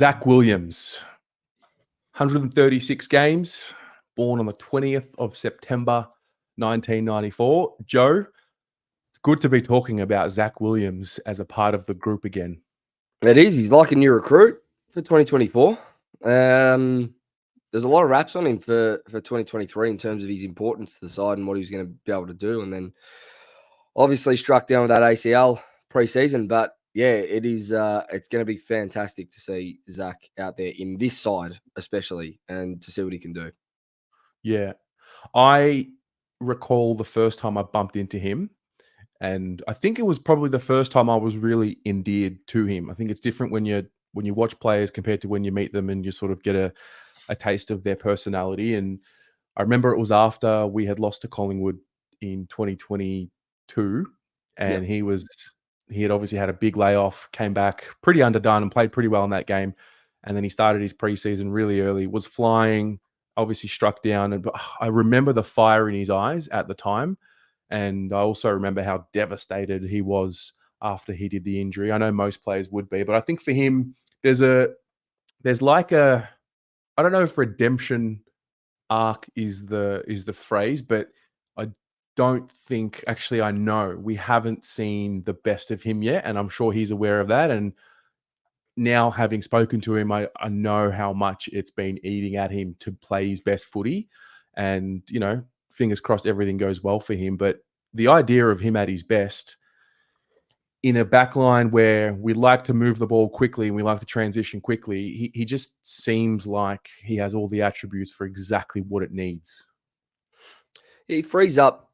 Zac Williams, 136 games, born on the 20th of September, 1994. Joe, it's good to be talking about Zac Williams as a part of the group again. It is. He's like a new recruit for 2024. There's a lot of raps on him for 2023 in terms of his importance to the side and what he was going to be able to do. And then obviously struck down with that ACL pre-season. But yeah, it is. It's going to be fantastic to see Zac out there in this side, especially, and to see what he can do. Yeah. I recall the first time I bumped into him, and I think it was probably the first time I was really endeared to him. I think it's different when you watch players compared to when you meet them and you sort of get a taste of their personality. And I remember it was after we had lost to Collingwood in 2022, and he had obviously had a big layoff, came back pretty underdone and played pretty well in that game. And then he started his preseason really early, was flying, obviously struck down. And I remember the fire in his eyes at the time. And I also remember how devastated he was after he did the injury. I know most players would be, but I think for him, there's like a, I don't know if redemption arc is the phrase, but I don't think, actually, I know we haven't seen the best of him yet, and I'm sure he's aware of that. And now, having spoken to him, I know how much it's been eating at him to play his best footy. And, fingers crossed everything goes well for him. But the idea of him at his best in a backline where we like to move the ball quickly and we like to transition quickly, he just seems like he has all the attributes for exactly what it needs. He frees up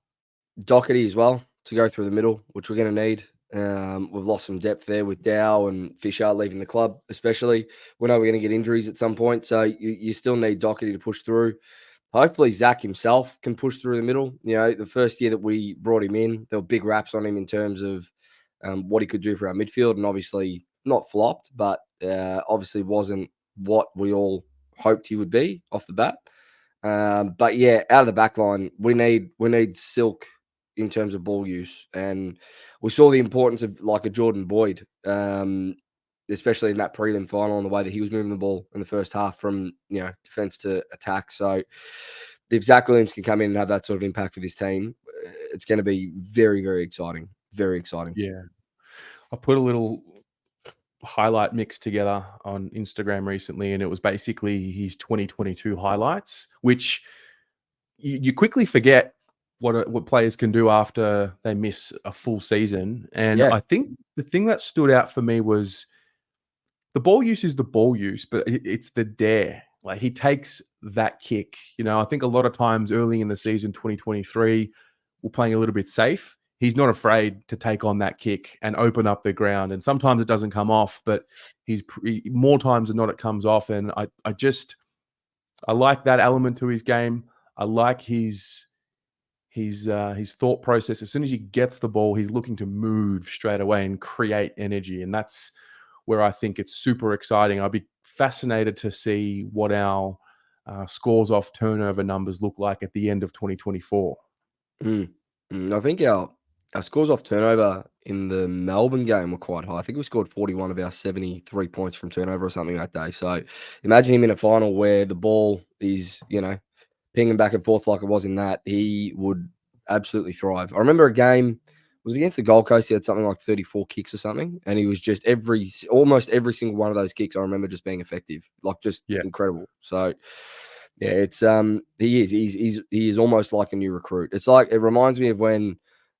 Doherty as well to go through the middle, which we're going to need. We've lost some depth there with Dow and Fisher leaving the club, especially. We know we're going to get injuries at some point, so you still need Doherty to push through. Hopefully, Zac himself can push through the middle. The first year that we brought him in, there were big raps on him in terms of what he could do for our midfield, and obviously not flopped, but obviously wasn't what we all hoped he would be off the bat. But yeah, out of the back line, we need silk in terms of ball use. And we saw the importance of like a Jordan Boyd, especially in that prelim final and the way that he was moving the ball in the first half from, defense to attack. So if Zac Williams can come in and have that sort of impact with his team, it's going to be very, very exciting. Very exciting. Yeah. I put a little highlight mix together on Instagram recently, and it was basically his 2022 highlights, which you quickly forget what players can do after they miss a full season. And I think the thing that stood out for me was the ball use is the ball use, but it's the dare. Like, he takes that kick. I think a lot of times early in the season, 2023, we're playing a little bit safe. He's not afraid to take on that kick and open up the ground. And sometimes it doesn't come off, but more times than not, it comes off. And I like that element to his game. I like his thought process. As soon as he gets the ball, he's looking to move straight away and create energy. And that's where I think it's super exciting. I'd be fascinated to see what our scores off turnover numbers look like at the end of 2024. I think our scores off turnover in the Melbourne game were quite high. I think we scored 41 of our 73 points from turnover or something that day. So imagine him in a final where the ball is, pinging back and forth like it was in that. He would absolutely thrive. I remember a game, was it against the Gold Coast? He had something like 34 kicks or something. And he was just almost every single one of those kicks, I remember just being effective, like just incredible. So yeah, it's he is almost like a new recruit. It's like, it reminds me of when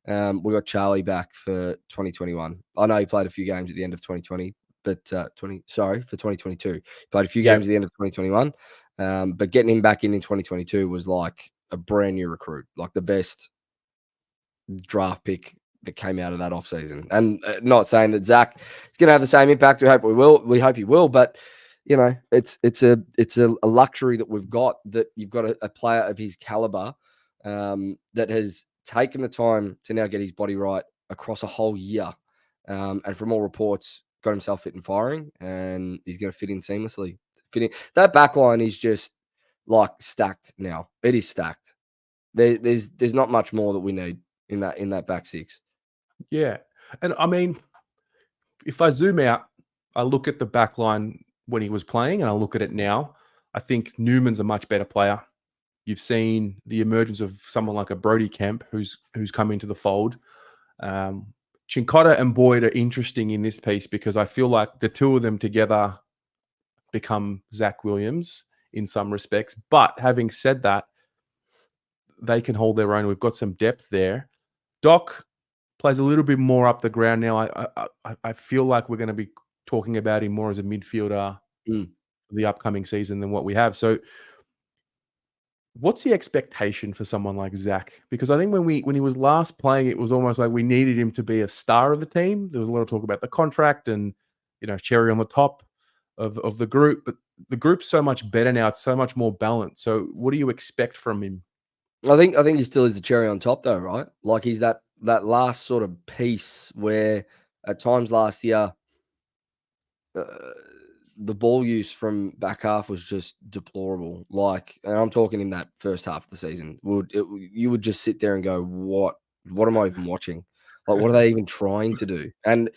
we got Charlie back for 2021. I know he played a few games at the end of 2020, but for 2022, he played a few games at the end of 2021. But getting him back in 2022 was like a brand new recruit, like the best draft pick that came out of that offseason. And not saying that Zac is going to have the same impact. We hope he will, but it's a luxury that we've got, that you've got a player of his caliber that has taken the time to now get his body right across a whole year. And from all reports, got himself fit and firing, and he's going to fit in seamlessly. That back line is just like stacked now. It is stacked. There's not much more that we need in that back six. Yeah. And I mean, if I zoom out, I look at the back line, when he was playing, and I look at it now, I think Newman's a much better player. You've seen the emergence of someone like a Brody Kemp who's come into the fold. Chincotta and Boyd are interesting in this piece because I feel like the two of them together become Zac Williams in some respects. But having said that, they can hold their own. We've got some depth there. Doc plays a little bit more up the ground now. I feel like we're going to be talking about him more as a midfielder for the upcoming season than what we have. So what's the expectation for someone like Zac? Because I think when he was last playing, it was almost like we needed him to be a star of the team. There was a lot of talk about the contract and, cherry on the top of the group. But the group's so much better now. It's so much more balanced. So what do you expect from him? I think he still is the cherry on top, though, right? Like he's that last sort of piece where at times last year, the ball use from back half was just deplorable. Like, and I'm talking in that first half of the season, you would just sit there and go, "What am I even watching? Like, what are they even trying to do?" And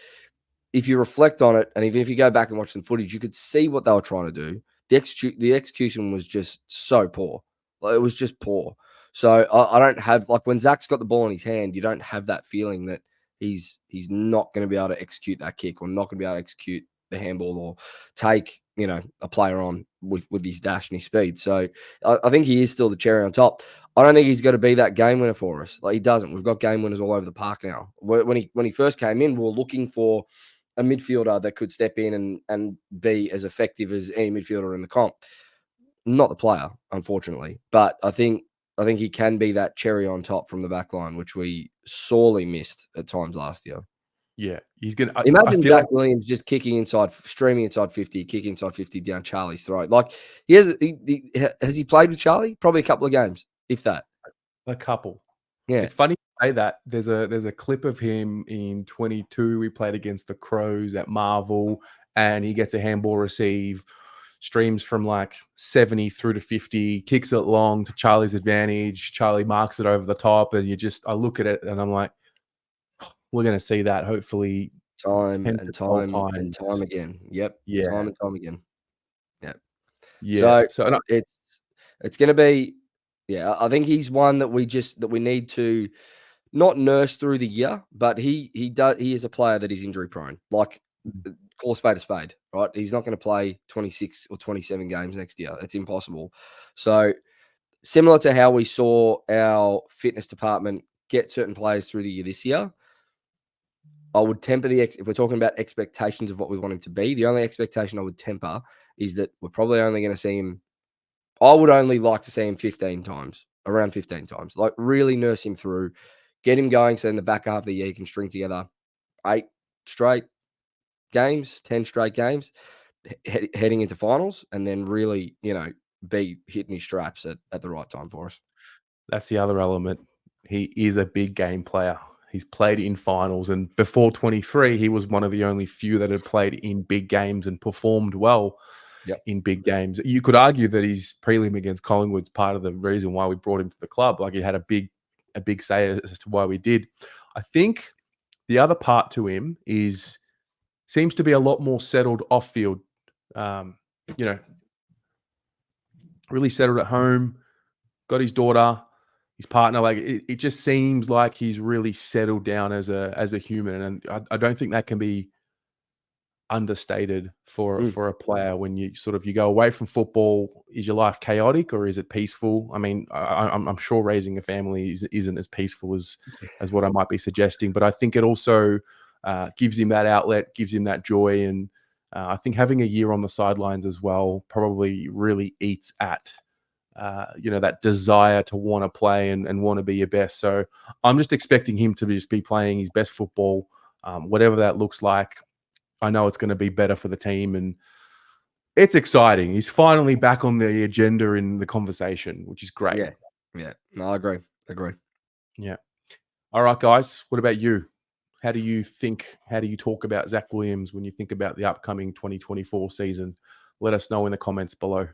if you reflect on it, and even if you go back and watch some footage, you could see what they were trying to do. The execution was just so poor. Like, it was just poor. So I don't have, like, when Zac's got the ball in his hand, you don't have that feeling that he's not going to be able to execute that kick or not going to be able to execute the handball or take a player on with his dash and his speed. So I think he is still the cherry on top. I don't think he's got to be that game winner for us. Like, he doesn't. We've got game winners all over the park now. When he first came in, we were looking for a midfielder that could step in and be as effective as any midfielder in the comp. Not the player, unfortunately, but I think he can be that cherry on top from the back line, which we sorely missed at times last year. Yeah, he's gonna. Imagine Zac Williams just kicking inside, streaming inside 50, kicking inside 50 down Charlie's throat. Like, has he played with Charlie? Probably a couple of games, if that. A couple. Yeah, it's funny to say that. There's a clip of him in 22. We played against the Crows at Marvel, and he gets a handball receive, streams from like 70 through to 50, kicks it long to Charlie's advantage. Charlie marks it over the top, and I look at it and I'm like, we're going to see that hopefully time and time again. Yep. Yeah. Time and time again. Yep. Yeah. So it's going to be, I think he's one that we need to not nurse through the year, but he is a player that is injury prone. Like, call a spade, right? He's not going to play 26 or 27 games next year. It's impossible. So similar to how we saw our fitness department get certain players through the year this year, I would temper if we're talking about expectations of what we want him to be, the only expectation I would temper is that we're probably only going to see him. I would only like to see him 15 times, around 15 times. Like, really nurse him through, get him going, so in the back half of the year he can string together 8 straight games, 10 straight games, heading into finals, and then really, be hitting his straps at the right time for us. That's the other element. He is a big game player. He's played in finals, and before 23, he was one of the only few that had played in big games and performed well in big games. You could argue that his prelim against Collingwood's part of the reason why we brought him to the club. Like, he had a big say as to why we did. I think the other part to him seems to be a lot more settled off field. Really settled at home. Got his daughter, his partner. Like, it just seems like he's really settled down as a human, and I don't think that can be understated for a player. When you go away from football, is your life chaotic or is it peaceful? I mean, I'm sure raising a family isn't as peaceful as what I might be suggesting, but I think it also gives him that outlet, gives him that joy, and I think having a year on the sidelines as well probably really eats at that desire to want to play and want to be your best. So I'm just expecting him to just be playing his best football, whatever that looks like. I know it's going to be better for the team, and it's exciting. He's finally back on the agenda in the conversation, which is great. Yeah. No, I agree. Yeah. All right, guys. What about you? How do you talk about Zac Williams when you think about the upcoming 2024 season? Let us know in the comments below.